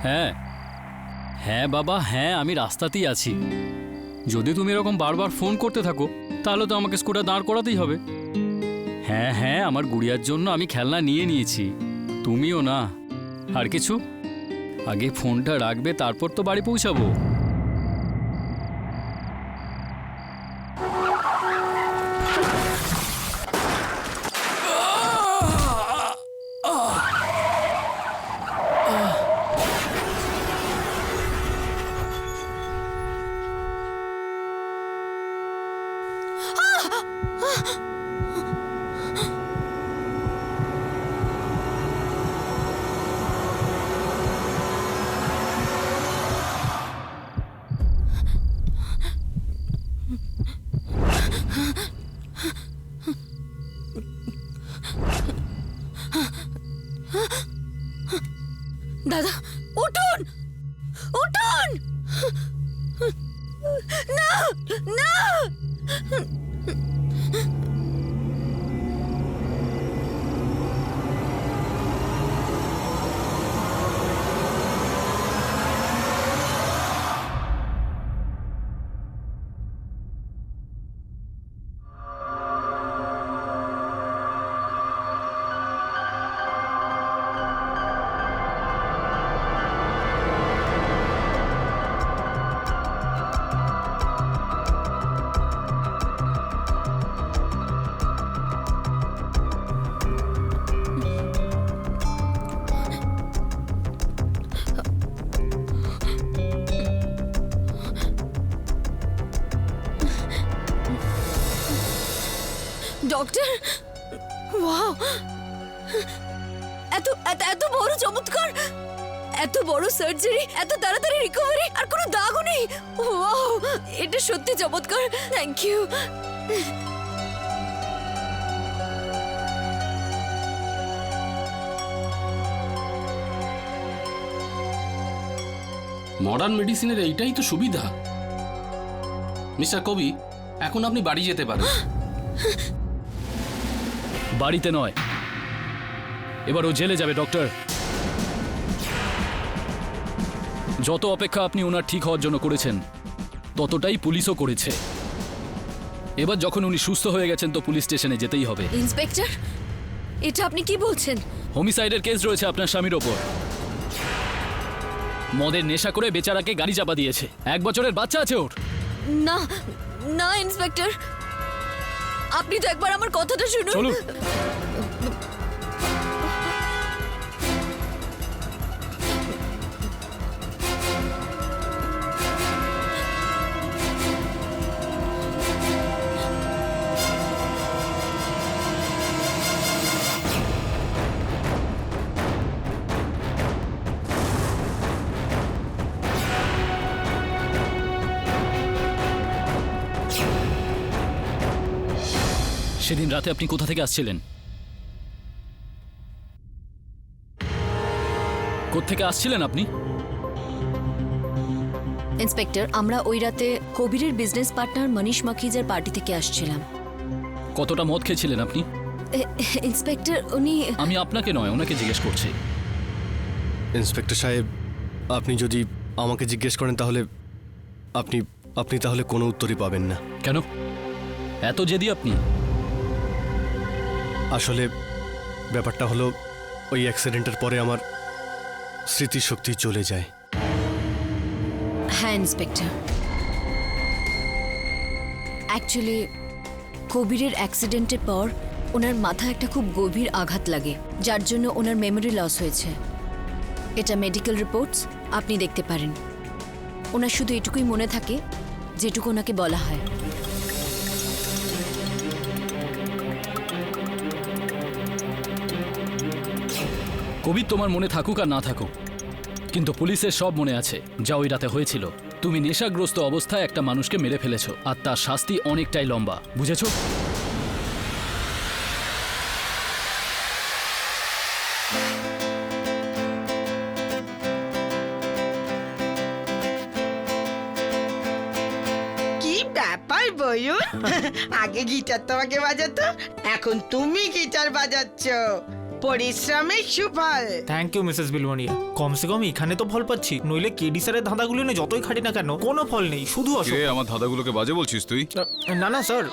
হ্যাঁ হ্যাঁ বাবা, হ্যাঁ আমি রাস্তাতেই আছি। যদি তুমি এরকম বারবার ফোন করতে থাকো তাহলে তো আমাকে স্কুটার দাঁড় করাতেই হবে। হ্যাঁ হ্যাঁ, আমার গুড়িয়ার জন্য আমি খেলনা নিয়ে নিয়েছি, তুমিও না। আর কিছু? আগে ফোনটা রাখবে, তারপর তো বাড়ি পৌঁছাবো। দাদা উঠুন, উঠুন! না না! Doctor, wow! এত এত এত বড় চমৎকার, এত বড় সার্জারি, এত তাড়াতাড়ি রিকভারি, আর কোনো দাগও নেই। ওয়াও, এটা সত্যি চমৎকার। Thank you. মডার্ন মেডিসিনের এইটাই তো সুবিধা। মিস্টার কবি, এখন আপনি বাড়ি যেতে পারেন। বাড়িতে নয়, এবার ও জেলে যাবে ডক্টর। যত অপেক্ষা আপনি ওনার ঠিক হওয়ার জন্য করেছেন ততটাই পুলিশও করেছে। এবার যখন উনি সুস্থ হয়ে গেছেন তো পুলিশ স্টেশনে যেতেই হবে। ইন্সপেক্টর, এটা আপনি কি বলছেন? হোমিসাইডের কেস রয়েছে আপনার স্বামীর ওপর। মদের নেশা করে বেচারাকে গাড়ি চাপা দিয়েছে। 1 বছরের বাচ্চা আছে ওর। না না ইন্সপেক্টর, আপনি তো একবার আমার কথাটা শুনুন। চলুন। সেদিন রাতে আপনি কোথা থেকে আসছিলেন? কোত্থেকে আসছিলেন আপনি? ইন্সপেক্টর, আমরা ওই রাতে কবিরের বিজনেস পার্টনার মনীষ মাখিজার পার্টি থেকে আসছিলাম। কতটা মদ খেয়েছিলেন আপনি? ইন্সপেক্টর, উনি... আমি আপনাকে নয়, ওনাকে জিজ্ঞেস করছি। ইন্সপেক্টর সাহেব, আপনি যদি আমাকে জিজ্ঞেস করেন তাহলে আপনি তাহলে কোনো উত্তরই পাবেন না। কেন এত জেদি আপনি? আসলে ব্যাপারটা হলো, ওই অ্যাক্সিডেন্টের পরে আমার স্মৃতিশক্তি চলে যায়। হ্যাঁ ইন্সপেক্টর, অ্যাকচুয়ালি কবিরের অ্যাক্সিডেন্টের পর ওনার মাথায় একটা খুব গভীর আঘাত লাগে, যার জন্য ওনার মেমোরি লস হয়েছে। এটা মেডিকেল রিপোর্টস, আপনি দেখতে পারেন। ওনার শুধু এটুকুই মনে থাকে যেটুকু ওনাকে বলা হয়। কবির তোমার মনে থাকুক আর না থাকুক, কিন্তু পুলিশের সব মনে আছে যা ওই রাতে হয়েছিল। তুমি নেশাগ্রস্ত অবস্থায় একটা মানুষকে মেরে ফেলেছো, আর তার শাস্তি অনেকটাই লম্বা, বুঝেছো? কি ব্যাপার বয়ুন, আগে গিটার তোমাকে বাজাতো, এখন তুমি গিটার বাজাচ্ছ। পরিশ্রমের সুফল। থ্যাংক ইউ মিসেস বিলওয়ানিয়া, কমসে কম এখানে তো ফল পাচ্ছি, নইলে কেডি স্যারের ধাঁধাগুলো নিয়ে যতই খাটি না কেন কোনো ফল নেই, শুধু অসুখ। কে আমার ধাঁধাগুলোকে বাজে বলছিস তুই? না না স্যার,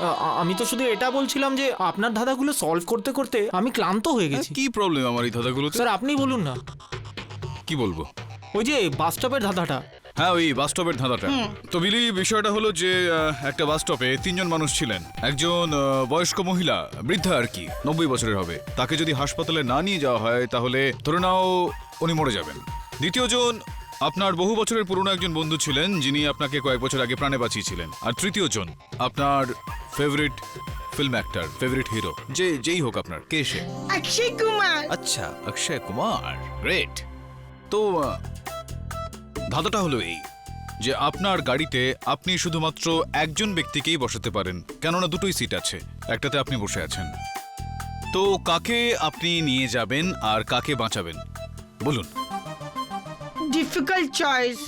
আমি তো শুধু এটা বলছিলাম যে আপনার ধাঁধাগুলো সলভ করতে করতে আমি ক্লান্ত হয়ে গেছি। কি প্রবলেম আমার এই ধাঁধাগুলোতে? স্যার আপনি বলুন না। কি বলবো? ওই যে বাস স্টপের ধাঁধাটা। হ্যাঁ, ওই বাস স্টপের ধাঁধাটা। তো বিলি, বিষয়টা হলো যে একটা বাস স্টপে 3 জন মানুষ ছিলেন। একজন বয়স্ক মহিলা, বৃদ্ধা আর কি, 90 বছরের হবে। তাকে যদি হাসপাতালে না নিয়ে যাওয়া হয় তাহলে ধরে নাও উনি মরে যাবেন। দ্বিতীয়জন আপনার বহু বছরের পুরনো একজন বন্ধু ছিলেন, যিনি আপনাকে কয়েক বছর আগে প্রাণে বাঁচিয়েছিলেন। আর তৃতীয়জন আপনার favourite film actor, favourite hero, যেই হোক আপনার, কে সে? অক্ষয় কুমার। আচ্ছা, অক্ষয় কুমার, গ্রেট। তো ধাঁধাটা হলো এই যে আপনার গাড়িতে আপনি শুধুমাত্র একজন ব্যক্তিকেই বসাতে পারেন, কেননা দুটোই সিট আছে, একটাতে আপনি বসে আছেন। তো কাকে আপনি নিয়ে যাবেন আর কাকে বাঁচাবেন বলুন। Difficult choice.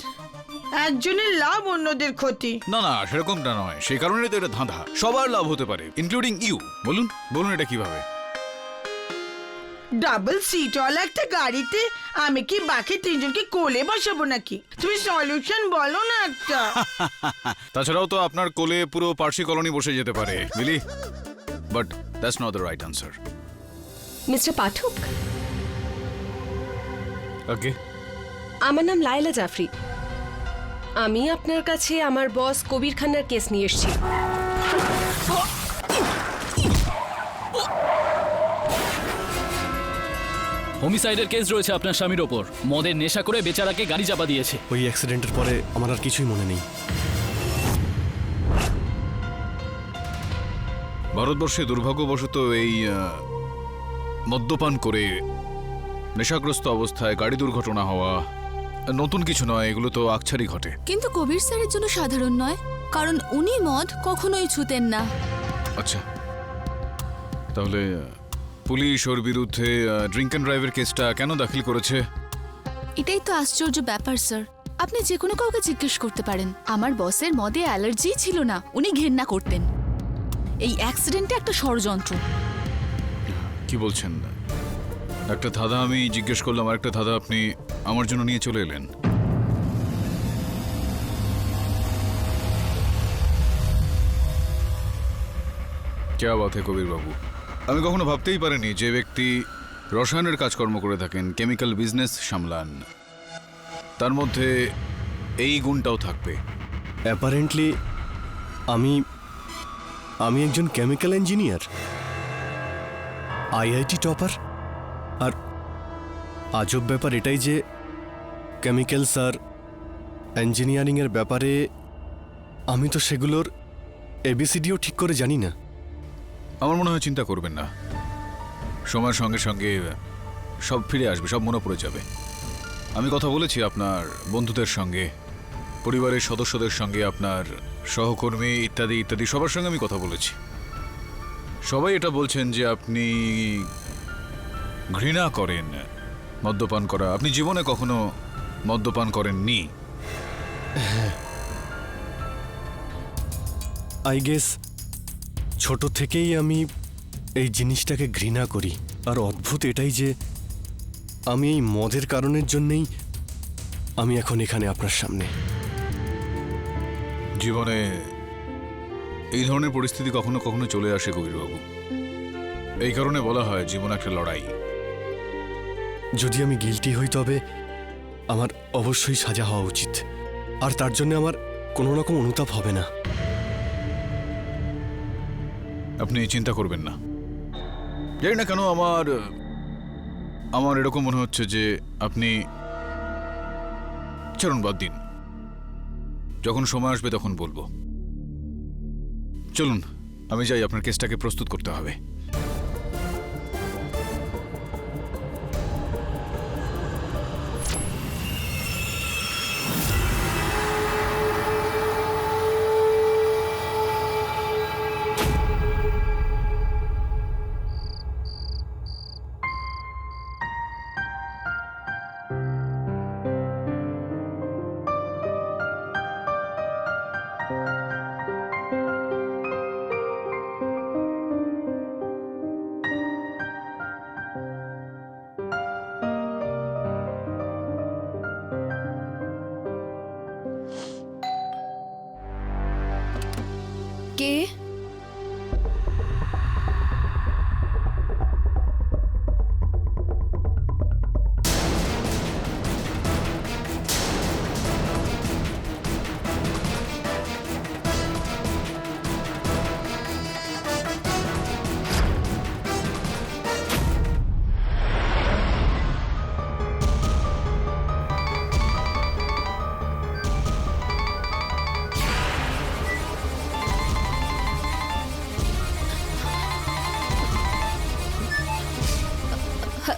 একজনের লাভ অন্যদের ক্ষতি। না না, সেরকমটা নয়, সেই কারণে তো এটা ধাঁধা, সবার লাভ হতে পারে, ইনক্লুডিং ইউ। বলুন বলুন, এটা কিভাবে? ডাবল সিটওয়ালা একটা গাড়িতে আমি কি বাকি 3 জনকে কোলে বসাবো নাকি? তুমি সলিউশন বলো না একটা। তাছাড়াও তো আপনার কোলে পুরো পার্সি কলোনি বসে যেতে পারে, Billy, but that's not the right answer. Mister Pathak, okay, আমার নাম লায়লা জাফরি। আমি আপনার কাছে আমার বস কবির খান্নার কেস নিয়ে এসেছি। হোমিসাইডের কেস রয়েছে আপনার স্বামীর ওপর। মদের নেশা করে বেচারাকে গাড়ি চাপা দিয়েছে। ওই অ্যাক্সিডেন্টের পরে আমার আর কিছুই মনে নেই। ভারতবর্ষে দুর্ভাগ্যবশত এই মদ্যপান করে নেশাগ্রস্ত অবস্থায় গাড়ি দুর্ঘটনা হওয়া নতুন কিছু নয়, এগুলো তো আকছারই ঘটে। কিন্তু কবির স্যারের জন্য সাধারণ নয়, কারণ উনি মদ কখনোই ছুতেন না। আচ্ছা, তাহলে পুলিশ ওর বিরুদ্ধে ড্রিঙ্ক অ্যান্ড ড্রাইভের কেসটা কেন দাখিল করেছে? এটাই তো আশ্চর্য ব্যাপার স্যার। আপনি যে কোনো কাউকে জিজ্ঞেস করতে পারেন। আমার বসের মদে অ্যালার্জি ছিল না, উনি ঘেন্না করতেন। এই অ্যাক্সিডেন্টে একটা ষড়যন্ত্র। কি বলছেন? একটা ধাঁধা আমি জিজ্ঞেস করলাম, আর একটা ধাঁধা আপনি আমার জন্য নিয়ে চলে এলেন। क्या बात है কবির বাবু, আমি কখনো ভাবতেই পারিনি যে ব্যক্তি রসায়নের কাজকর্ম করে থাকেন, কেমিক্যাল বিজনেস সামলান, তার মধ্যে এই গুণটাও থাকবে। অ্যাপারেন্টলি আমি একজন কেমিক্যাল ইঞ্জিনিয়ার, আইআইটি টপার। আর আজব ব্যাপার এটাই যে কেমিক্যালস আর ইঞ্জিনিয়ারিংয়ের ব্যাপারে আমি তো সেগুলোর এবিসিডিও ঠিক করে জানি না। আমার মনে হয় চিন্তা করবেন না, সময়ের সঙ্গে সঙ্গে সব ফিরে আসবে, সব মনে পড়ে যাবে। আমি কথা বলেছি আপনার বন্ধুদের সঙ্গে, পরিবারের সদস্যদের সঙ্গে, আপনার সহকর্মী ইত্যাদি ইত্যাদি সবার সঙ্গে আমি কথা বলেছি। সবাই এটা বলছেন যে আপনি ঘৃণা করেন মদ্যপান করা, আপনি জীবনে কখনো মদ্যপান করেননি। আই গেস ছোট থেকেই আমি এই জিনিসটাকে ঘৃণা করি। আর অদ্ভুত এটাই যে আমি এই মদের কারণের জন্যেই আমি এখন এখানে আপনার সামনে। জীবনে এই ধরনের পরিস্থিতি কখনো কখনো চলে আসে কবিরবাবু, এই কারণে বলা হয় জীবন একটা লড়াই। যদি আমি গিল্টি হই তবে আমার অবশ্যই সাজা হওয়া উচিত, আর তার জন্য আমার কোনো রকম অনুতাপ হবে না। আপনি চিন্তা করবেন না। জানি না কেন আমার এরকম মনে হচ্ছে যে আপনি চলুন বাদ দিন, যখন সময় আসবে তখন বলবো। চলুন আমি যাই, আপনার কেসটাকে প্রস্তুত করতে হবে।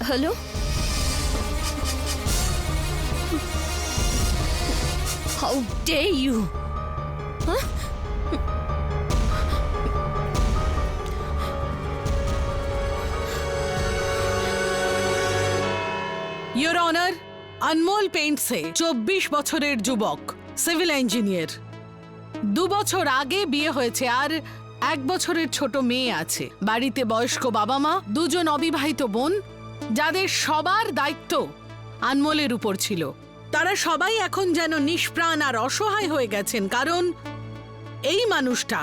Hello? How dare you? Your honour, Anmol পেইন্টসে 24 বছরের যুবক, সিভিল ইঞ্জিনিয়ার। 2 বছর আগে বিয়ে হয়েছে আর 1 বছরের ছোট মেয়ে আছে। বাড়িতে বয়স্ক বাবা মা, 2 জন অবিবাহিত বোন, যাদের সবার দায়িত্ব আনমোলের উপর ছিল। তারা সবাই এখন যেন নিষ্প্রাণ আর অসহায় হয়ে গেছেন, কারণ এই মানুষটা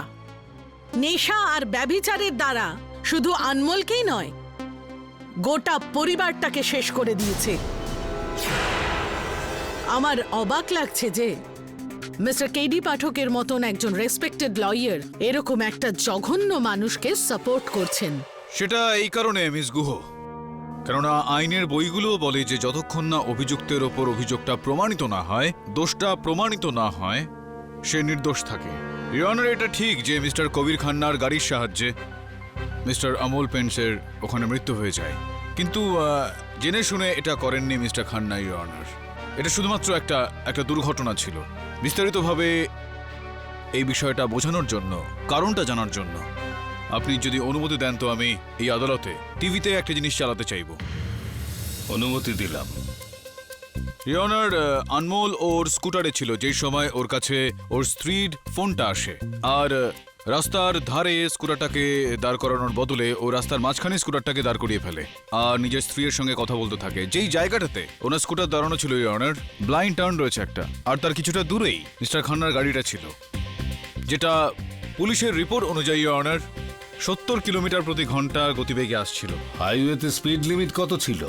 নেশা আর ব্যভিচারের দ্বারা শুধু আনমোলকেই নয়, গোটা পরিবারটাকে শেষ করে দিয়েছে। আমার অবাক লাগছে যে মিস্টার কেডি পাঠকের মতন একজন রেসপেক্টেড লয়ার এরকম একটা জঘন্য মানুষকে সাপোর্ট করছেন। সেটা এই কারণে মিস গুহ, কেননা আইনের বইগুলো বলে যে যতক্ষণ না অভিযুক্তের ওপর অভিযোগটা প্রমাণিত না হয়, দোষটা প্রমাণিত না হয়, সে নির্দোষ থাকে। ইওর অনার, এটা ঠিক যে মিস্টার কবির খান্নার গাড়ির সাহায্যে মিস্টার আমোল পেন্টসের ওখানে মৃত্যু হয়ে যায়, কিন্তু জেনে শুনে এটা করেননি মিস্টার খান্না, ইওর অনার। এটা শুধুমাত্র একটা দুর্ঘটনা ছিল। বিস্তারিতভাবে এই বিষয়টা বোঝানোর জন্য, কারণটা জানার জন্য আপনি যদি অনুমতি দেন তো আমি এই আদালতে টিভিতে একটা জিনিস চালাতে চাইব। অনুমতি দিলাম। ইওর অনার, আনমোল ওর স্কুটারে ছিল যেই সময় ওর কাছে ওর স্ত্রীর ফোনটা আসে, আর রাস্তার ধারে স্কুটারটাকে দাঁড় করানোর বদলে ও রাস্তার মাঝখানে স্কুটারটাকে দাঁড় করিয়ে ফেলে আর নিজের স্ত্রীর সঙ্গে কথা বলতে থাকে। যেই জায়গাটাতে ওনার স্কুটার দাঁড়ানো ছিল, ইওর অনার, ব্লাইন্ড টার্ন রয়েছে একটা, আর তার কিছুটা দূরেই মিস্টার খান্নার গাড়িটা ছিল, যেটা পুলিশের রিপোর্ট অনুযায়ী, ইওর অনার, 70 কিলোমিটার প্রতি ঘন্টা গতিবেগে আসছিল। হাইওয়েতে স্পিড লিমিট কত ছিল?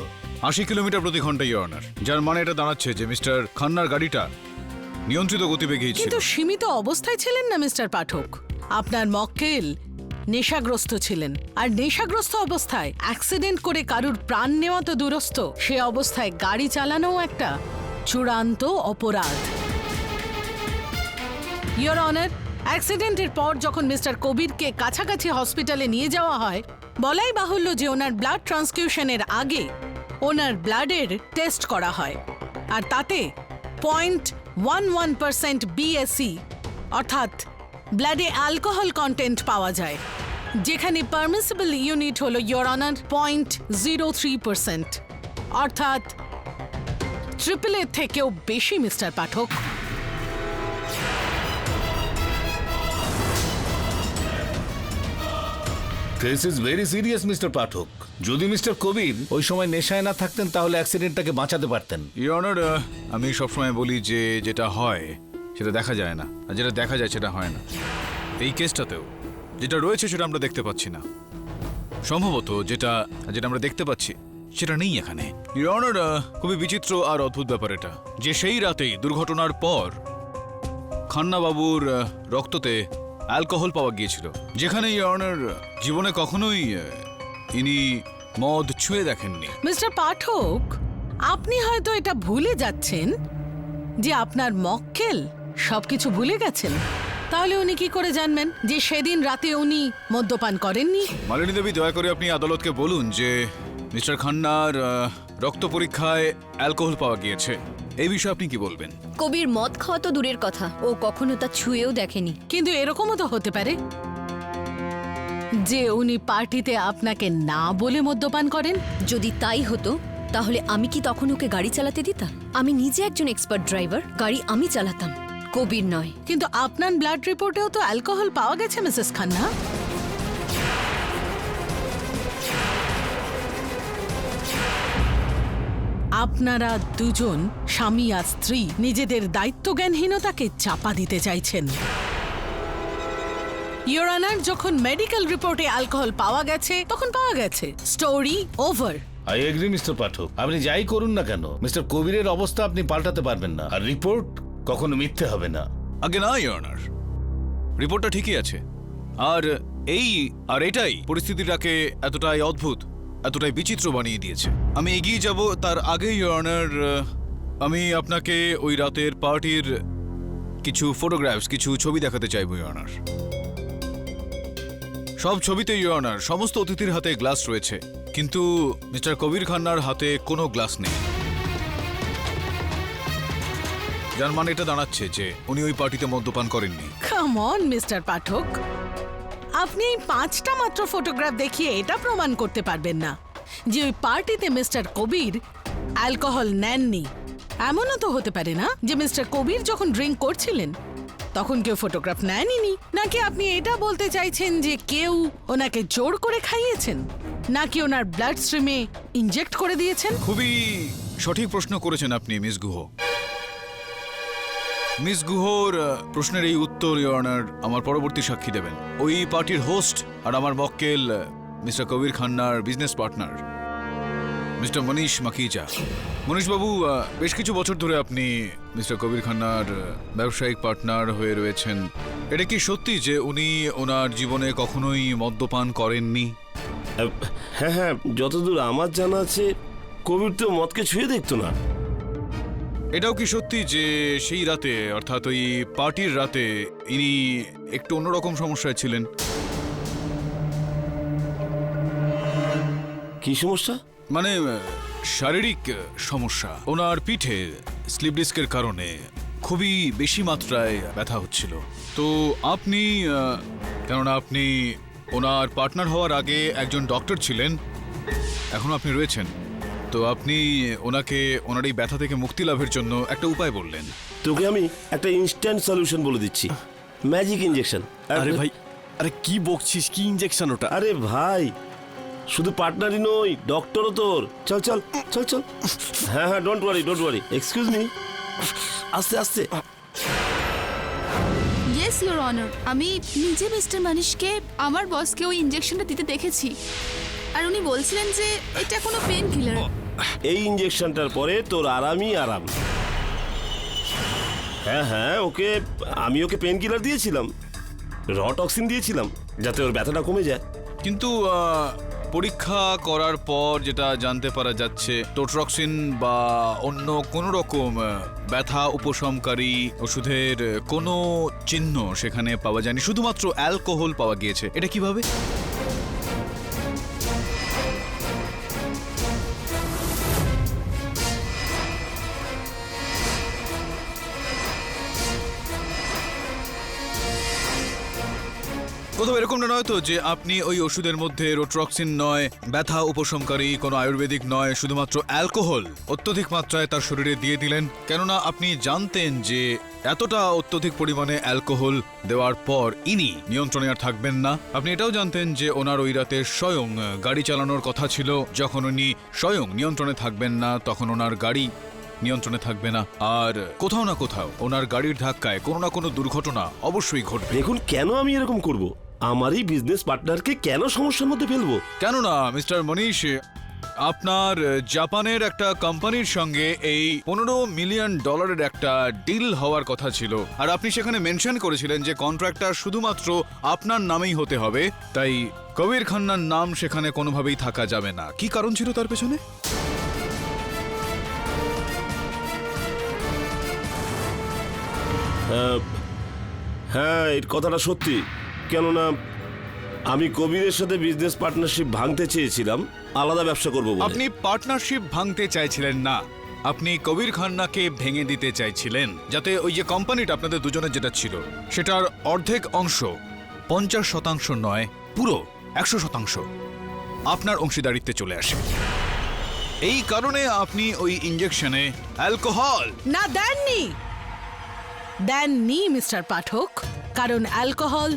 80 কিলোমিটার প্রতি ঘন্টা, ইওর অনার, যার মানে এটা দাঁড়াচ্ছে যে মিস্টার খান্নার গাড়িটা নিয়ন্ত্রিত গতিবেগেই ছিল। কিন্তু সীমিত অবস্থায় ছিলেন না মিস্টার পাঠক। আপনার মক্কেল নেশাগ্রস্ত ছিলেন, আর নেশাগ্রস্ত অবস্থায় অ্যাক্সিডেন্ট করে কারুর প্রাণ নেওয়া তো দূরস্থ, সে অবস্থায় গাড়ি চালানোও একটা চূড়ান্ত অপরাধ। ইয়োর অনার, অ্যাক্সিডেন্টের পর যখন মিস্টার কবিরকে কাছাকাছি হসপিটালে নিয়ে যাওয়া হয়, বলাই বাহুল্য যে ওনার ব্লাড ট্রান্সফিউশনের আগে ওনার ব্লাডের টেস্ট করা হয়, আর তাতে 0.11% BSE অর্থাৎ ব্লাডে অ্যালকোহল কন্টেন্ট পাওয়া যায়, যেখানে পারমিসিবল ইউনিট হলো, ইয়োর অনার, 0.03%, অর্থাৎ ট্রিপল এর থেকেও বেশি mister Pathak. This is very serious mister Pathak. যদি মিস্টার কবির ওই সময় নেশায় না থাকতেন তাহলে অ্যাক্সিডেন্টটাকে বাঁচাতে পারতেন। ইওর অনার, আমি সবসময় বলি যে যেটা হয় সেটা দেখা যায় না, আর যেটা দেখা যায় সেটা হয় না। এই কেসটাতেও যেটা রয়েছে সেটা আমরা দেখতে পাচ্ছি না। সম্ভবত যেটা আমরা দেখতে পাচ্ছি সেটা নেই এখানে। ইওর অনার, খুবই বিচিত্র আর অদ্ভুত ব্যাপার এটা, যে সেই রাতেই দুর্ঘটনার পর খান্না বাবুর রক্ততে অ্যালকোহল পাওয়া গিয়েছিল, যেখানে ইওর অনার জীবনে কখনোই ইনি মদ ছুঁয়ে দেখেননি। মিস্টার পাঠক, আপনি হয়তো এটা ভুলে যাচ্ছেন যে আপনার মক্কেল সবকিছু ভুলে গেছেন। তাহলে উনি কি করে জানবেন যে সেদিন রাতে উনি মদ্যপান করেননি? মালিনী দেবী, দয়া করে আপনি আদালতকে বলুন যে মিস্টার খান্নার রক্ত পরীক্ষায় অ্যালকোহল পাওয়া গিয়েছে। এই বিষয়ে আপনি কি বলবেন? কবির মদ খাওয়া তো দূরের কথা, ও কখনো তা ছুঁয়েও দেখেনি। কিন্তু এরকমও তো হতে পারে যে উনি পার্টিতে আপনাকে না বলে মদ্যপান করেন। যদি তাই হতো তাহলে আমি কি তখন ওকে গাড়ি চালাতে দিতাম? আমি নিজে একজন এক্সপার্ট ড্রাইভার, গাড়ি আমি চালাতাম, কবির নয়। কিন্তু আপনার ব্লাড রিপোর্টেও তো অ্যালকোহল পাওয়া গেছে মিসেস খান্না। আপনারা দুজন স্বামী আর স্ত্রী নিজেদের দায়িত্বজ্ঞানহীনতাকে চাপা দিতে চাইছেন। ইয়োর অনার, যখন মেডিকেল রিপোর্টে অ্যালকোহল পাওয়া গেছে তখন পাওয়া গেছে, story over. I agree mister Pathak. আপনি যাই করুন না কেন, মিস্টার কবিরের অবস্থা আপনি পাল্টাতে পারবেন না, আর রিপোর্ট কখনো মিথ্যে হবে না। আগে না ইওর অনার, রিপোর্টটা ঠিকই আছে, আর এটাই পরিস্থিতিটাকে এতটাই অদ্ভুত, এতটাই বিচিত্র বানিয়ে দিয়েছে। আমি এগিয়ে যাব তার আগে ইওর অনার, আমি আপনাকে ওই রাতের পার্টির কিছু ফটোগ্রাফস, কিছু ছবি দেখাতে চাইব ইওর অনার। সব ছবিতে ইওর অনার সমস্ত অতিথির হাতে গ্লাস রয়েছে, কিন্তু মিস্টার কবির খান্নার হাতে কোনো গ্লাস নেই, যার মানে এটা দাঁড়াচ্ছে যে উনি ওই পার্টিতে মদ্যপান করেননি। কাম অন মিস্টার পাঠক, আপনি এই 5টা মাত্র ফটোগ্রাফ দেখিয়ে এটা প্রমাণ করতে পারবেন না যে ওই পার্টিতে মিস্টার কবির অ্যালকোহল নেননি। এমনও তো হতে পারে না যে মিস্টার কবির যখন ড্রিঙ্ক করছিলেন তখন কেউ ফটোগ্রাফ নেয়নি। নাকি আপনি এটা বলতে চাইছেন যে কেউ ওনাকে জোর করে খাইয়েছেন, নাকি ওনার ব্লাড স্ট্রিমে ইনজেক্ট করে দিয়েছেন? খুবই সঠিক প্রশ্ন করেছেন আপনি মিস গুহ। মিস গুহর প্রশ্নের এই উত্তর ইওর অনার আমার পরবর্তী সাক্ষী দেবেন। ওই পার্টির হোস্ট আর আমার মক্কেল মিস্টার কবির খান্নার বিজনেস পার্টনার মিস্টার মনীষ মাকিজা। মনীষবাবু, বেশ কিছু বছর ধরে আপনি মিস্টার কবির খান্নার ব্যবসায়িক পার্টনার হয়ে রয়েছেন। এটা কি সত্যি যে উনি ওনার জীবনে কখনোই মদ্যপান করেননি? হ্যাঁ হ্যাঁ, যতদূর আমার জানা আছে কবির তো মদকে ছুঁয়ে দেখতো না। এটাও কি সত্যি যে সেই রাতে, অর্থাৎ ওই পার্টির রাতে, ইনি একটু অন্যরকম সমস্যায় ছিলেন? কি সমস্যা? মানে শারীরিক সমস্যা। ওনার পিঠে স্লিপ ডিস্কের কারণে খুবই বেশি মাত্রায় ব্যথা হচ্ছিল। তো আপনি, কেননা আপনি ওনার পার্টনার হওয়ার আগে একজন ডক্টর ছিলেন, এখন আপনি রয়েছেন, তো আপনি ওনাকে ওনার এই ব্যথা থেকে মুক্তি লাভের জন্য একটা উপায় বললেন। তোকে আমি একটা ইনস্ট্যান্ট সলিউশন বলে দিচ্ছি, ম্যাজিক ইনজেকশন। আরে ভাই, আরে কি বকছিস? কি ইনজেকশন ওটা? আরে ভাই, শুধু পার্টনারই নই, ডক্টরও তোর। চল চল চল চল। হ্যাঁ হ্যাঁ, ডোন্ট ওয়ারি। এক্সকিউজ মি, আস্তে আস্তে। ইয়েস ইওর অনার, আমি নিজে মিস্টার মানিশকে আমার বসকে ওই ইনজেকশনটা দিতে দেখেছি, আর উনি বলছিলেন যে এটা কোনো পেন কিলার। এই ইনজেকশনটার পরে তোর আরামই আরাম। হ্যাঁ হ্যাঁ, আমি ওকে পেন কিলার দিয়েছিলাম, টক্সিন দিয়েছিলাম, যাতে ওর ব্যথাটা কমে যায়। কিন্তু পরীক্ষা করার পর যেটা জানতে পারা যাচ্ছে, টোট্রক্সিন বা অন্য কোনো রকম ব্যথা উপশমকারী ওষুধের কোনো চিহ্ন সেখানে পাওয়া যায়নি, শুধুমাত্র অ্যালকোহল পাওয়া গিয়েছে। এটা কিভাবে? কোথাও এরকমটা নয় তো যে আপনি ওই ওষুধের মধ্যে রোট্রক্সিন নয়, ব্যথা উপশমকারী কোনো আয়ুর্বেদিক নয়, শুধুমাত্র অ্যালকোহল অত্যধিক মাত্রায় তার শরীরে দিয়ে দিলেন, কেননা আপনি জানতেন যে এতটা অত্যধিক পরিমাণে অ্যালকোহল দেওয়ার পর ইনি নিয়ন্ত্রণে আর থাকবেন না। আপনি এটাও জানতেন যে ওনার ওই রাতে স্বয়ং গাড়ি চালানোর কথা ছিল। যখন উনি স্বয়ং নিয়ন্ত্রণে থাকবেন না, তখন ওনার গাড়ি নিয়ন্ত্রণে থাকবে না, আর কোথাও না কোথাও ওনার গাড়ির ধাক্কায় কোনো না কোনো দুর্ঘটনা অবশ্যই ঘটবে। দেখুন, কেন আমি এরকম করব? আমারই বিজনেস পার্টনারকে কেন সমস্যার মধ্যে ফেলবো? কেননা মিস্টার মনীষ, আপনার জাপানের একটা কোম্পানির সঙ্গে এই $15 মিলিয়ন একটা ডিল হওয়ার কথা ছিল, আর আপনি সেখানে মেনশন করেছিলেন যে কন্ট্রাক্টটা শুধুমাত্র আপনার নামেই হতে হবে, তাই কবির খান্নার নাম সেখানে কোনোভাবেই থাকা যাবে না। কি কারণ ছিল তার পেছনে? হ্যাঁ, এই কথাটা সত্যি। কেননা আমি কবিরের সাথে বিজনেস পার্টনারশিপ ভাঙতে চেয়েছিলাম, আলাদা ব্যবসা করবো বলে। আপনি পার্টনারশিপ ভাঙতে চাইছিলেন না, আপনি কবির খান্নাকে ভেঙে দিতে চাইছিলেন, যাতে ওই যে কোম্পানিটা আপনাদের দুজনের যেটা ছিল সেটার অর্ধেক অংশ, 50% নয়, পুরো 100% আপনার অংশীদারিত্বে চলে আসে। এই কারণে আপনি ওই ইনজেকশনে অ্যালকোহল না দেননি মিস্টার পাঠক, কারণ অ্যালকোহল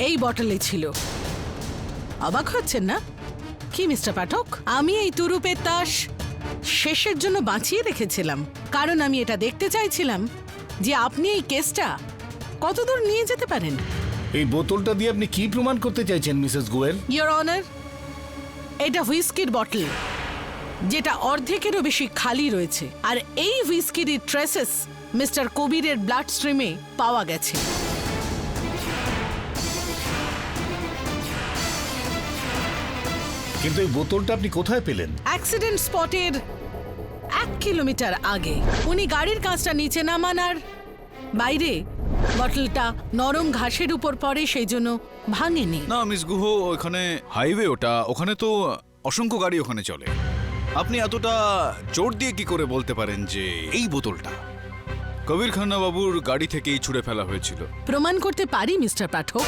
এই বটলে ছিল। অবাক হচ্ছেন না কি মিস্টার পাঠক? আমি এই তুরুপের তাস শেষের জন্য বাঁচিয়ে রেখেছিলাম, কারণ আমি এটা দেখতে চাইছিলাম যে আপনি এই কেসটা কতদূর নিয়ে যেতে পারেন। এই বোতলটা দিয়ে আপনি কি প্রমাণ করতে চাইছেন মিসেস গোয়েল? ইওর অনার, এটা হুইস্কির বটল, যেটা অর্ধেকেরও বেশি খালি রয়েছে, আর এই হুইস্কির ট্রেসেস মিস্টার কবিরের ব্লাড স্ট্রিমে পাওয়া গেছে। কিন্তু এই বোতলটা আপনি কোথায় পেলেন? অ্যাক্সিডেন্ট স্পটের 1 কিলোমিটার আগে উনি গাড়ির কাঁচটা নিচে নামান, আর বাইরে বটলটা নরম ঘাসের উপর পড়ে, সেই জন্য ভাঙেনি। না মিস গুহ, ওখানে হাইওয়ে, ওখানে তো অসংখ্য গাড়ি ওখানে চলে। আপনি এতটা জোর দিয়ে কি করে বলতে পারেন যে এই বোতলটা কবির খান্না বাবুর গাড়ি থেকেই ছুঁড়ে ফেলা হয়েছিল? প্রমাণ করতে পারি মিস্টার পাঠক।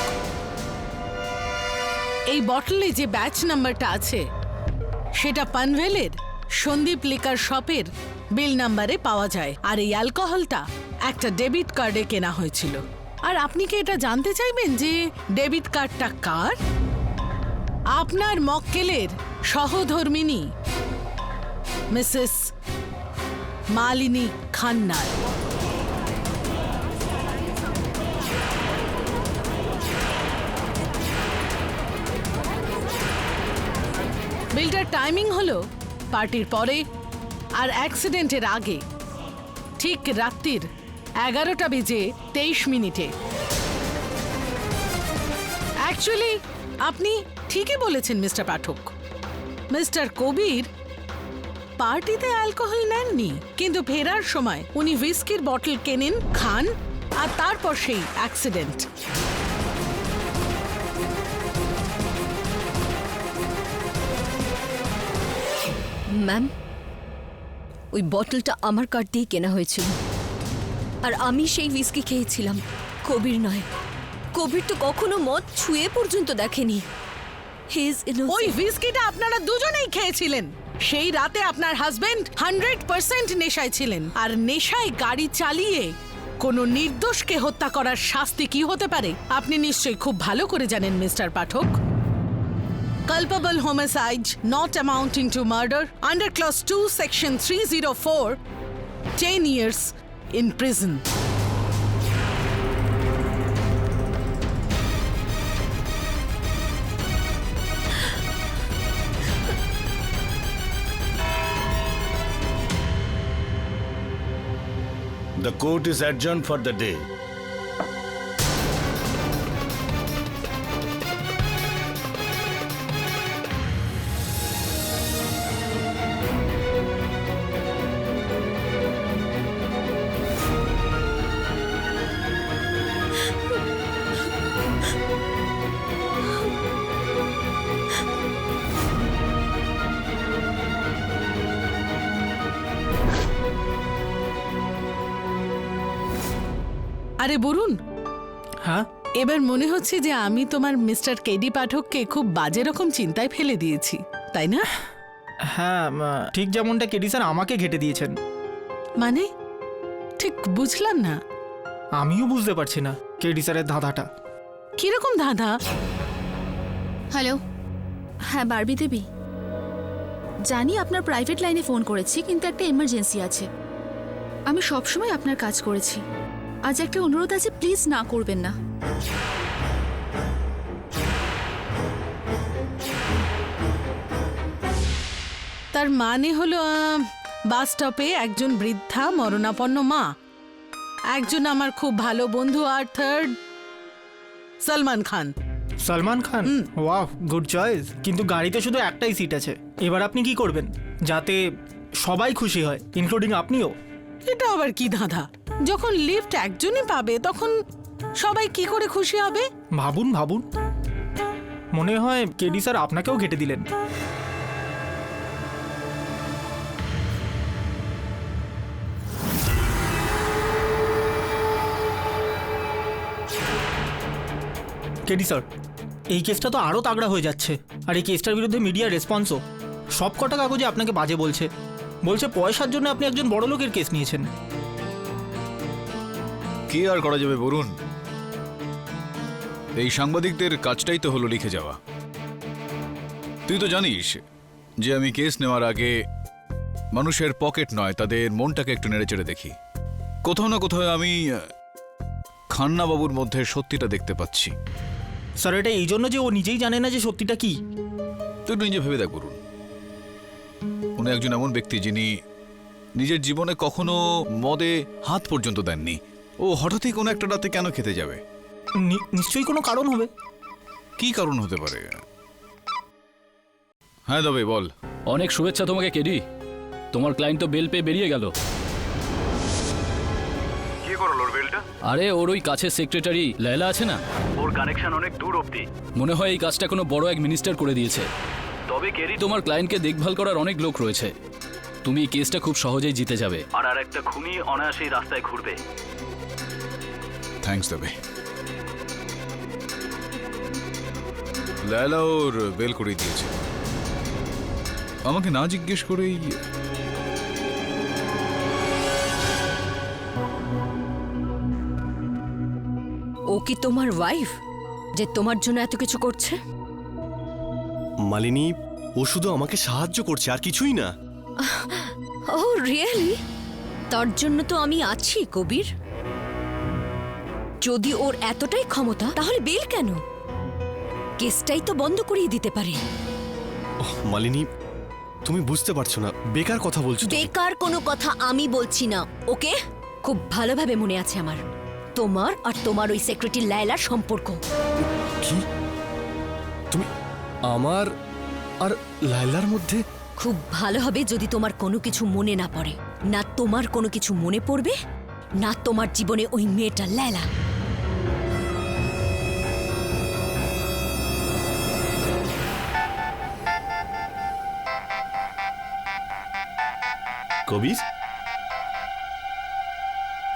এই বটলে যে ব্যাচ নাম্বারটা আছে সেটা পানভেলের সন্দীপ লিকার শপের বিল নাম্বারে পাওয়া যায়, আর এই অ্যালকোহলটা একটা ডেবিট কার্ডে কেনা হয়েছিল। আর আপনি কি এটা জানতে চাইবেন যে ডেবিট কার্ডটা কার? আপনার মক্কেলের সহধর্মিনী মিসেস মালিনী খান্নার। বিলটার টাইমিং হলো পার্টির পরে আর অ্যাক্সিডেন্টের আগে, ঠিক রাত্রির 11:23 অ্যাকচুয়ালি আপনি ঠিকই বলেছেন মিস্টার পাঠক। মিস্টার কবির পার্টিতে অ্যালকোহল নেননি, কিন্তু ফেরার সময় উনি হুইস্কির বটল কেনেন, খান, আর তারপর সেই অ্যাক্সিডেন্ট। ম্যাম, ওই বটলটা আমার কার্ড দিয়ে কেনা হয়েছিল, আর আমি সেই হুইস্কি খেয়েছিলাম, কবির নয়। কবির তো কখনো মদ ছুঁয়ে পর্যন্ত দেখেনি। ওই হুইস্কিটা আপনারা দুজনেই খেয়েছিলেন। সেই রাতে আপনার হাজবেন্ড 100% নেশায় ছিলেন, আর নেশায় গাড়ি চালিয়ে কোনো নির্দোষকে হত্যা করার শাস্তি কি হতে পারে আপনি নিশ্চয়ই খুব ভালো করে জানেন mister Pathak. Culpable homicide not amounting to murder under clause 2 section 304, 10 years in prison. The court is adjourned for the day. আরে বরুণ, হ্যাঁ, এবার মনে হচ্ছে যে আমি তোমার মিস্টার কেডি পাঠককে খুব বাজে রকম চিন্তায় ফেলে দিয়েছি, তাই না? হ্যাঁ, ঠিক যেমনটা কেডি স্যার আমাকে ঘেঁটে দিয়েছেন। মানে ঠিক বুঝলাম না। আমিও বুঝতে পারছি না কেডি স্যারের ধাঁধাটা। কিরকম ধাঁধা? হ্যালো, হ্যাঁ বারবি দেবী, জানি আপনার প্রাইভেট লাইনে ফোন করেছি, কিন্তু একটা এমার্জেন্সি আছে। আমি সবসময় আপনার কাজ করেছি, আজ একটা অনুরোধ আছে, প্লিজ না করবেন না। তার মানে হলো বাস স্টপে একজন বৃদ্ধা মরণাপন্ন মা, একজন আমার খুব ভালো বন্ধু, আর third Salman Khan. Salman Khan, wow, good choice. কিন্তু গাড়িতে শুধু একটাই সিট আছে। এবার আপনি কি করবেন যাতে সবাই খুশি হয়, ইনক্লুডিং আপনিও? এটা আবার কি ধাঁধা? যখন লিফট একজনই পাবে তখন সবাই কি করে খুশি হবে? ভাবুন ভাবুন, মনে হয় কেডি স্যার আপনাকেও ঘেঁটে দিলেন। কেডি স্যার, এই কেসটা তো আরও তাগড়া হয়ে যাচ্ছে, আর এই কেসটার বিরুদ্ধে মিডিয়ার রেসপন্সও। সব কটা কাগজে আপনাকে বাজে বলছে, বলছে পয়সার জন্য আপনি একজন বড় লোকের কেস নিয়েছেন। কি আর করা যাবে বরুণ, এই সাংবাদিকদের কাজটাই তো হলো লিখে যাওয়া। তুই তো জানিস যে আমি কেস নেওয়ার আগে মানুষের পকেট নয়, তাদের মনটাকে একটু নেড়েচেড়ে দেখি। কোথাও না কোথাও আমি খান্না বাবুর মধ্যে সত্যিটা দেখতে পাচ্ছি। স্যার, এটা এই জন্য যে ও নিজেই জানে না যে সত্যিটা কি? তুই নিজে ভেবে দেখ বরুণ, উনি একজন এমন ব্যক্তি যিনি নিজের জীবনে কখনো মদে হাত পর্যন্ত দেননি। ও হঠাৎই কোনো একটা রাতে কেন খেতে যাবে? নিশ্চয়ই কোনো কারণ হবে। কি কারণ হতে পারে? হ্যাঁ তবে বল। অনেক শুভেচ্ছা তোমাকে কেডি, তোমার ক্লায়েন্ট তো বেল পেয়ে বেরিয়ে গেল। করালো ওর বেলটা? আরে ওর ওই কাছের সেক্রেটারি লায়লা আছে না, ওর কানেকশন অনেক দূর অব্দি। মনে হয় এই কাজটা কোনো বড় এক মিনিস্টার করে দিয়েছে। তবে কেরি, তোমার ক্লায়েন্টকে দেখভাল করার অনেক লোক রয়েছে। তুমি এই কেসটা খুব সহজেই জিতে যাবে। আর একটা খুনি অনায়াসেই রাস্তায় ঘুরবে। থ্যাঙ্কস দেবে। লায়লা ওর বেল করে দিয়েছে, আমাকে না জিজ্ঞেস করেই। ও কি তোমার ওয়াইফ যে তোমার জন্য এত কিছু করছে? মালিনী, ও শুধু আমাকে সাহায্য করছে, আর কিছুই না। ও রিয়েলি? তার জন্য তো আমি আছি কবির। যদি ওর এতটাই ক্ষমতা, তাহলে বেল কেন? কেসটাই তো বন্ধ করিয়ে দিতে পারে। মালিনী, তুমি বুঝতে পারছো না, বেকার কথা বলছো তুমি। বেকার কোনো কথা আমি বলছি না, ওকে? খুব ভালোভাবে মনে আছে আমার তোমার আর তোমার ওই সেক্রেটারি লায়লার সম্পর্ক। কি? তুমি আমার আর লায়লার মধ্যে? খুব ভালো হবে যদি তোমার কোনো কিছু মনে না পড়ে। না তোমার কোনো কিছু মনে পড়বে, না তোমার জীবনে ওই মেয়েটা লায়লা। কবির?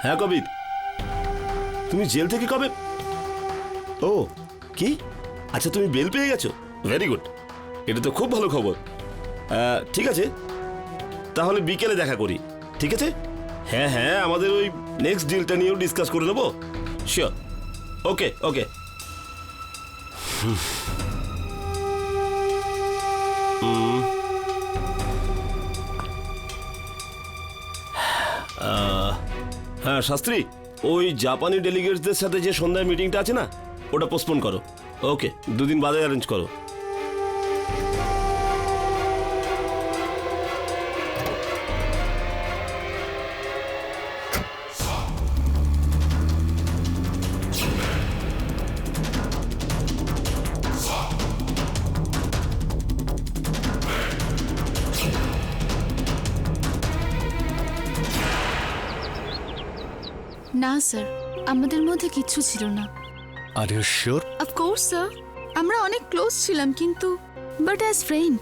হ্যাঁ কবির, তুমি জেল থেকে কবে? ও কি? আচ্ছা, তুমি বেল পেয়ে গেছো? ভেরি গুড, এটা তো খুব ভালো খবর। ঠিক আছে, তাহলে বিকেলে দেখা করি, ঠিক আছে? হ্যাঁ হ্যাঁ, আমাদের ওই নেক্সট ডিলটা নিয়েও ডিসকাস করে নেবো। শিওর। ওকে ওকে। হ্যাঁ শাস্ত্রী, ওই জাপানি ডেলিগেটসদের সাথে যে সন্ধ্যায় মিটিংটা আছে না, ওটা পোস্টপোন করো। ওকে, 2 দিন বাদে অ্যারেঞ্জ করো। না স্যার, আমাদের মধ্যে কিচ্ছু ছিল না। Are you sure? Of course sir, আমরা অনেক ক্লোজ ছিলাম, কিন্তু বাট অ্যাজ ফ্রেন্ড,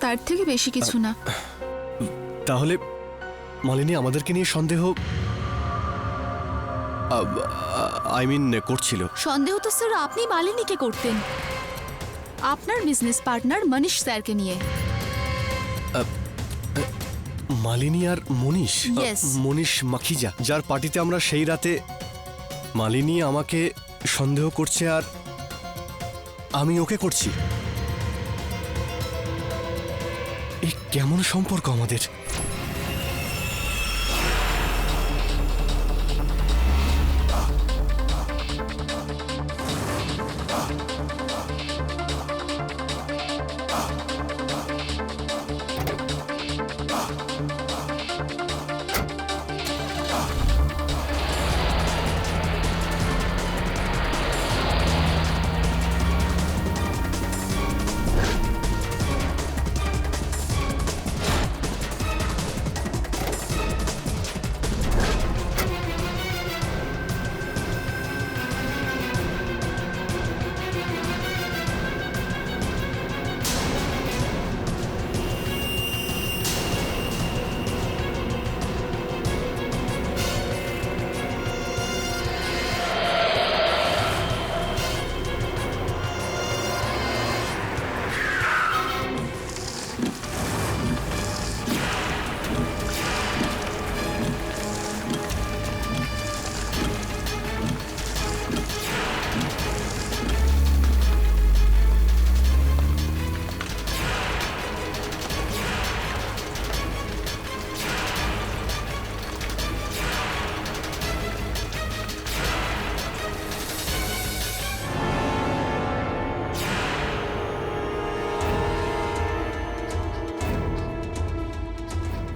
তার থেকে বেশি কিছু না। তাহলে মালিনী আমাদেরকে নিয়ে সন্দেহ করছিল? সন্দেহ তো স্যার আপনি মালিনীকে করতেন, আপনার বিজনেস পার্টনার মনীষ স্যারকে নিয়ে। মালিনী আর মনীষ? Yes. মনীষ মাখিজা, যার পার্টিতে আমরা সেই রাতে। মালিনী আমাকে সন্দেহ করছে আর আমি ওকে করছি। এই কেমন সম্পর্ক আমাদের?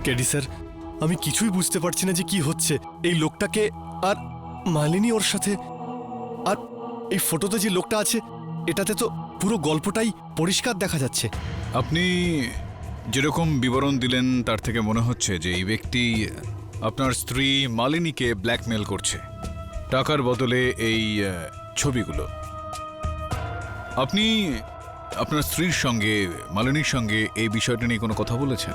কেডি স্যার, আমি কিছুই বুঝতে পারছি না যে কি হচ্ছে। এই লোকটাকে আর মালিনী ওর সাথে, আর এই ফটোতে যে লোকটা আছে, এটাতে তো পুরো গল্পটাই পরিষ্কার দেখা যাচ্ছে। আপনি যেরকম বিবরণ দিলেন তার থেকে মনে হচ্ছে যে এই ব্যক্তি আপনার স্ত্রী মালিনীকে ব্ল্যাকমেল করছে টাকার বদলে এই ছবিগুলো। আপনি আপনার স্ত্রীর সঙ্গে মালিনীর সঙ্গে এই বিষয়টা নিয়ে কোনো কথা বলেছেন?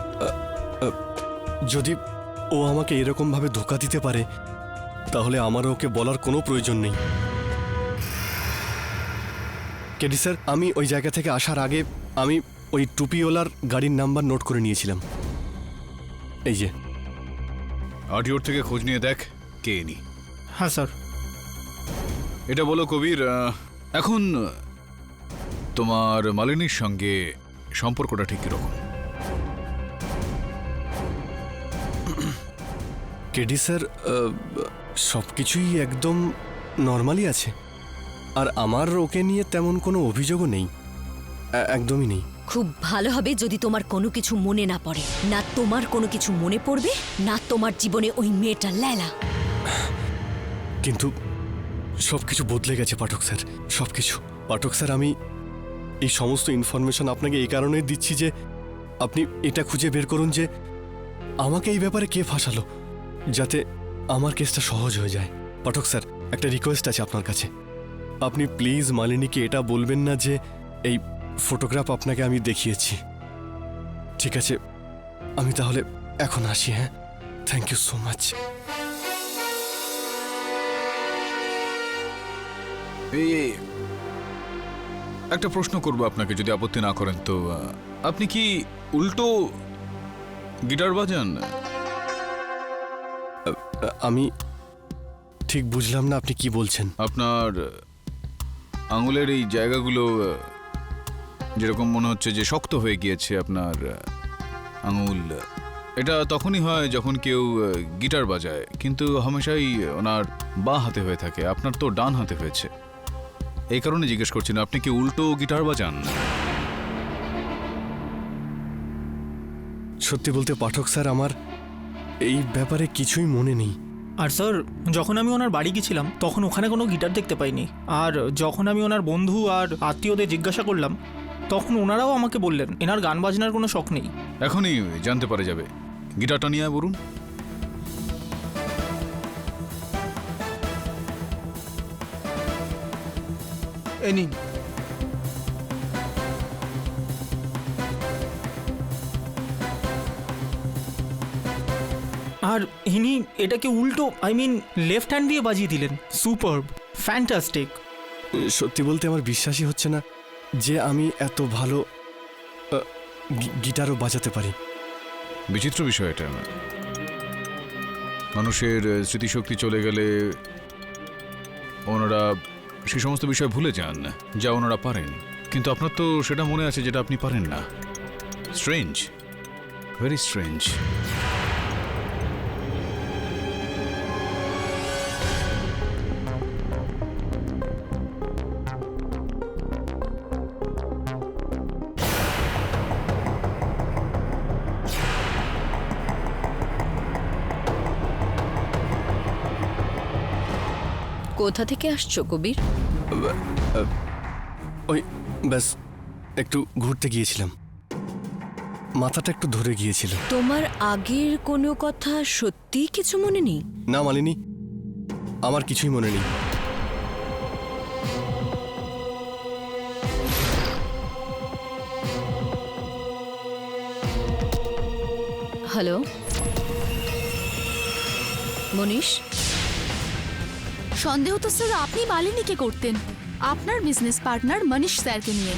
যদি ও আমাকে এরকমভাবে ধোঁকা দিতে পারে তাহলে আমারও ওকে বলার কোনো প্রয়োজন নেই। কেডি স্যার, আমি ওই জায়গা থেকে আসার আগে আমি ওই টুপিওয়ালার গাড়ির নাম্বার নোট করে নিয়েছিলাম। এই যে আরটিওর থেকে খোঁজ নিয়ে দেখ কে ইনি। হ্যাঁ স্যার। এটা বলো কবির, এখন তোমার মালিনীর সঙ্গে সম্পর্কটা ঠিক কিরকম? কেডি স্যার, সব কিছুই একদম নর্মালি আছে, আর আমার ওকে নিয়ে তেমন কোনো অভিযোগও নেই, একদমই নেই। খুব ভালো হবে যদি তোমার কোনো কিছু মনে না পড়ে। না তোমার কোনো কিছু মনে পড়বে, না তোমার জীবনে ওই মেয়েটা লায়লা। কিন্তু সব কিছু বদলে গেছে পাঠক স্যার, সব কিছু। পাঠক স্যার, আমি এই সমস্ত ইনফরমেশন আপনাকে এই কারণেই দিচ্ছি যে আপনি এটা খুঁজে বের করুন যে আমাকে এই ব্যাপারে কে ফাঁসালো, যাতে আমার কেসটা সহজ হয়ে যায়। পাঠক স্যার, একটা রিকোয়েস্ট আছে আপনার কাছে। আপনি প্লিজ মালিনীকে এটা বলবেন না যে এই ফটোগ্রাফ আপনাকে আমি দেখিয়েছি। ঠিক আছে, আমি তাহলে এখন আসি। হ্যাঁ, থ্যাংক ইউ সো মাচ। এই একটা প্রশ্ন করবো আপনাকে, যদি আপত্তি না করেন তো। আপনি কি উল্টো গিটার বাজান? আমি ঠিক বুঝলাম না আপনি কি বলছেন। আপনার আঙুলের এই জায়গাগুলো যেরকম মনে হচ্ছে যে শক্ত হয়ে গিয়েছে আপনার আঙুল, এটা তখনই হয় যখন কেউ গিটার বাজায়, কিন্তু হামেশাই ওনার বাঁ হাতে হয়ে থাকে। আপনার তো ডান হাতে হয়েছে, এই কারণে জিজ্ঞেস করছেন আপনি কি উল্টো গিটার বাজান? সত্যি বলতে পাঠক স্যার, আমার এই ব্যাপারে কিছুই মনে নেই। আর স্যার, যখন আমি ওনার বাড়ি গেছিলাম তখন ওখানে কোনো গিটার দেখতে পাইনি। আর যখন আমি ওনার বন্ধু আর আত্মীয়দের জিজ্ঞাসা করলাম তখন ওনারাও আমাকে বললেন এনার গান বাজনার কোনো শখ নেই। এখনই জানতে পারা যাবে। গিটারটা নিয়ে আয় বলুন। এই নিন। আর ইনি এটাকে উল্টো, লেফট হ্যান্ড দিয়ে বাজিয়ে দিলেন। সুপারব, ফ্যান্টাস্টিক। সত্যি বলতে আমার বিশ্বাসই হচ্ছে না যে আমি এত ভালো গিটারও বাজাতে পারি। বিচিত্র বিষয় এটা। মানুষের স্মৃতিশক্তি চলে গেলে ওনারা সে সমস্ত বিষয় ভুলে যান যা ওনারা পারেন, কিন্তু আপনার তো সেটা মনে আছে যেটা আপনি পারেন না। Strange, very strange. কোথা থেকে আসছো কবির? ওই ব্যাস একটু ঘুরতে গিয়েছিলাম, মাথাটা একটু ধরে গিয়েছিল। তোমার আগের কোনো কথা সত্যি কিছু মনে নেই? না মালিনী, আমার কিছুই মনে নেই। হ্যালো মনীষ। সন্দেহ তো স্যার আপনি মালিনীকে করতেন, আপনার বিজনেস পার্টনার মনীশ স্যারকে নিয়ে।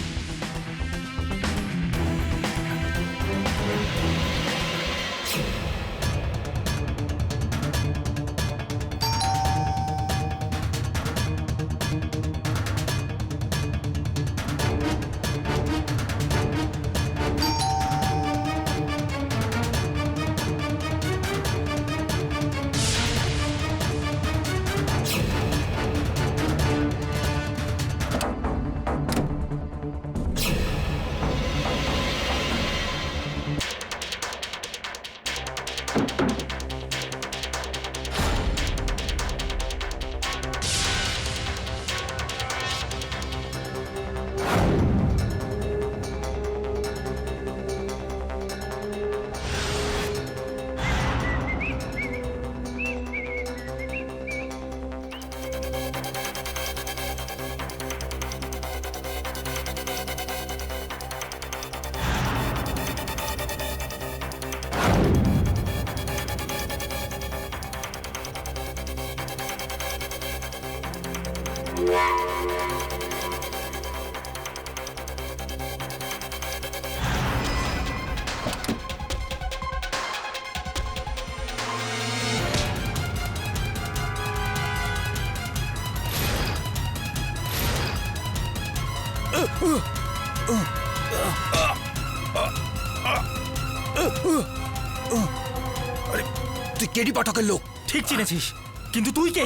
তুই কেডি পাঠকের লোক। ঠিক চিনেছিস, কিন্তু তুই কে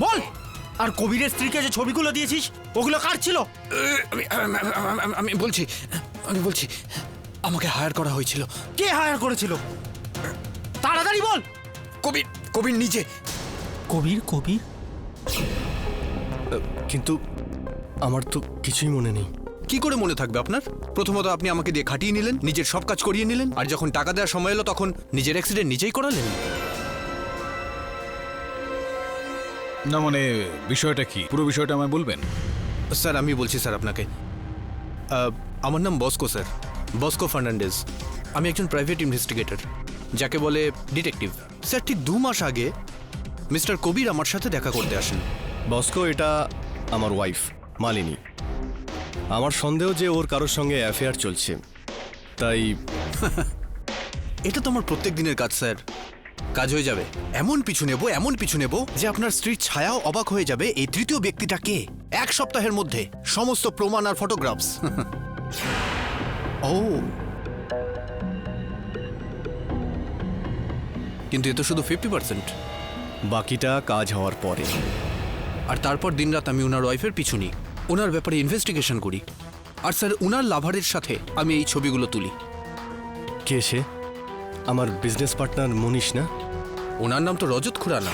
বল? আর কবিরের স্ত্রীকে যে ছবিগুলো দিয়েছিস ওগুলো কার ছিল? আমি বলছি আমাকে হায়ার করা হয়েছিল। কে হায়ার করেছিল? তাড়াতাড়ি বল। কবির নিজে। কবির? কিন্তু আমার তো কিছুই মনে নেই। কি করে মনে থাকবে আপনার? প্রথমত আপনি আমাকে দিয়ে খাটিয়ে নিলেন, নিজের সব কাজ করিয়ে নিলেন, আর যখন টাকা দেওয়ার সময় এলো তখন নিজের অ্যাক্সিডেন্ট নিজেই করালেন। না মানে বিষয়টা কি, পুরো বিষয়টা আমায় বলবেন? স্যার আমি বলছি স্যার আপনাকে। আমার নাম বস্কো স্যার, বস্কো ফার্নান্ডেজ। আমি একজন প্রাইভেট ইনভেস্টিগেটর, যাকে বলে ডিটেকটিভ। স্যার ঠিক 2 মাস আগে মিস্টার কবির আমার সাথে দেখা করতে আসেন। বস্কো, এটা আমার ওয়াইফ মালিনী। আমার সন্দেহ যে ওর কারোর সঙ্গে অ্যাফেয়ার চলছে, তাই এটা তো আমার প্রত্যেক দিনের কাজ স্যার। কাজ হয়ে যাবে, এমন পিছু নেব যে আপনার স্ত্রীর ছায়াও অবাক হয়ে যাবে এই তৃতীয় ব্যক্তিটা কে। 1 সপ্তাহের মধ্যে সমস্ত প্রমাণ আর ফটোগ্রাফস। ও, কিন্তু এ তো শুধু 50%। বাকিটা কাজ হওয়ার পরে। আর তারপর দিনরাত আমি ওনার ওয়াইফের পিছু নিই, ওনার ব্যাপারে ইনভেস্টিগেশন করি। আর স্যার ওনার লাভারের সাথে আমি এই ছবিগুলো তুলি। কে সে? আমার বিজনেস পার্টনার মনীষ না? ওনার নাম তো রজত খুরানা।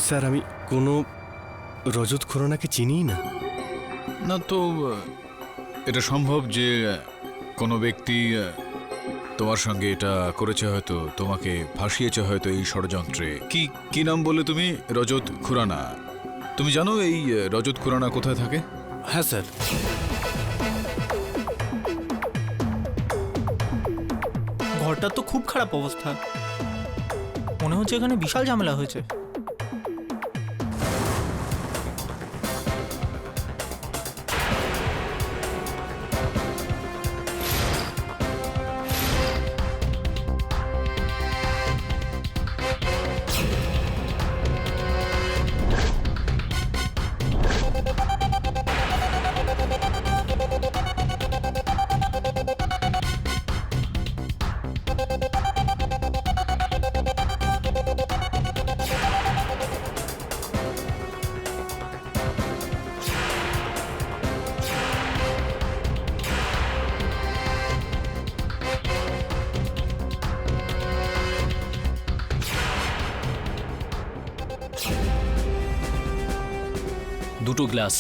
স্যার আমি কোনো রজত খুরানাকে চিনি না। না তো এটা সম্ভব যে কোনো ব্যক্তি তোমার সঙ্গে এটা করেছে, হয়তো তোমাকে ফাঁসিয়েছে হয়তো এই ষড়যন্ত্রে। কি নাম বলে তুমি? রজত খুরানা। তুমি জানো এই রজত খুরানা কোথায় থাকে? হ্যাঁ স্যার। ঘরটার তো খুব খারাপ অবস্থা, মনে হচ্ছে এখানে বিশাল ঝামেলা হয়েছে। দুটো গ্লাস,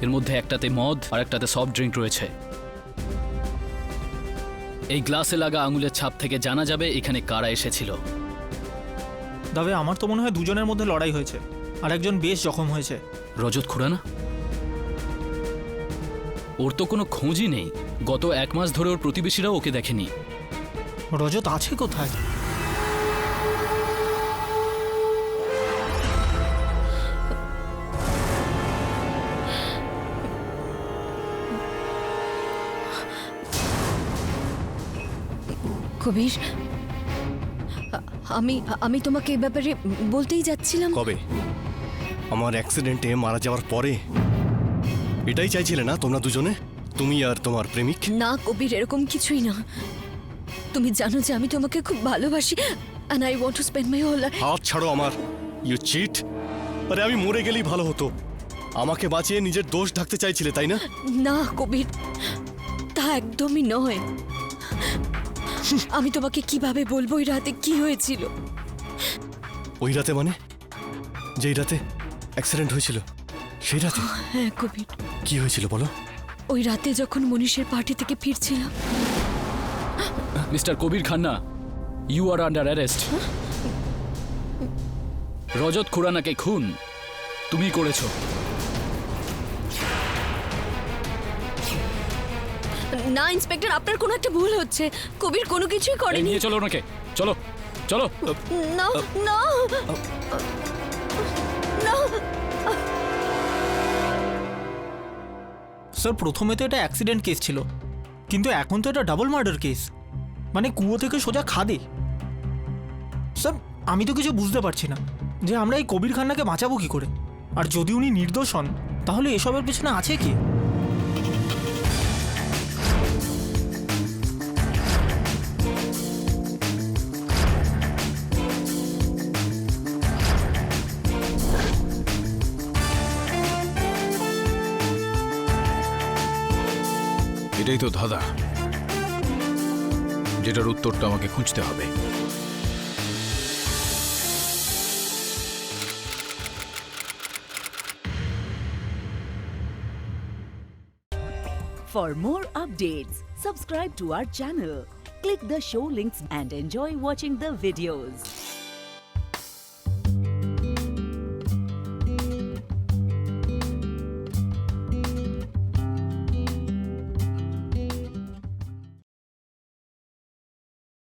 এর মধ্যে একটাতে মদ আর একটাতে সফট ড্রিঙ্ক রয়েছে। এই গ্লাসে লাগা আঙুলের ছাপ থেকে জানা যাবে এখানে কারা এসেছিল। তবে আমার তো মনে হয় দুজনের মধ্যে লড়াই হয়েছে, আর একজন বেশ জখম হয়েছে। রজত খুরানা? ওর তো কোনো খোঁজই নেই। গত 1 মাস ধরে ওর প্রতিবেশীরাও ওকে দেখেনি। রজত আছে কোথায়? কবির, আমি তোমাকে এই ব্যাপারে বলতেই যাচ্ছিলাম। কবে? আমার অ্যাক্সিডেন্টে মারা যাওয়ার পরে? এটাই চাইছিলে না তোমরা দুজনে, তুমি আর তোমার প্রেমিক? না কবির, এরকম কিছুই না। তুমি জানো যে আমি তোমাকে খুব ভালোবাসি, and I want to spend my whole life. হাত ছাড়ো আমার, ইউ চিট। আরে আমি মরে গেলেই ভালো হতো। আমাকে বাঁচিয়ে নিজের দোষ ঢাকতে চাইছিলে, তাই না? না কবির, তা একদমই নয়। আমি তোমাকে কিভাবে বলবো ওই রাতে কি হয়েছিল? ওই রাতে মানে? যেই রাতে অ্যাক্সিডেন্ট হয়েছিল সেই রাতে? হ্যাঁ কবির। কি হয়েছিল বলো? ওই রাতে যখন মনীষের পার্টি থেকে ফিরছিলাম। Mister Kabir Khanna, you are under arrest. Rajat খুরানাকে খুন তুমি করেছো। না ইন্সপেক্টর, আপনার কোনো একটা ভুল হচ্ছে। কবির কোনো কিছুই করেনি। নিয়ে চলো ওনাকে, চলো চলো। না না না। স্যার প্রথমে তো এটা অ্যাক্সিডেন্ট কেস ছিল, কিন্তু এখন তো এটা ডাবল মার্ডার কেস, মানে কুয়ো থেকে সোজা খাদে। স্যার আমি তো কিছু বুঝতে পারছি না যে আমরা এই কবির খান্নাকে বাঁচাবো কি করে। আর যদি উনি নির্দোষ হন তাহলে এসবের পিছনে আছে কি? এটাই তো ধাঁধা, যেটার উত্তরটা আমাকে খুঁজতে হবে। For more updates, subscribe to our channel, click the show links and enjoy watching the videos.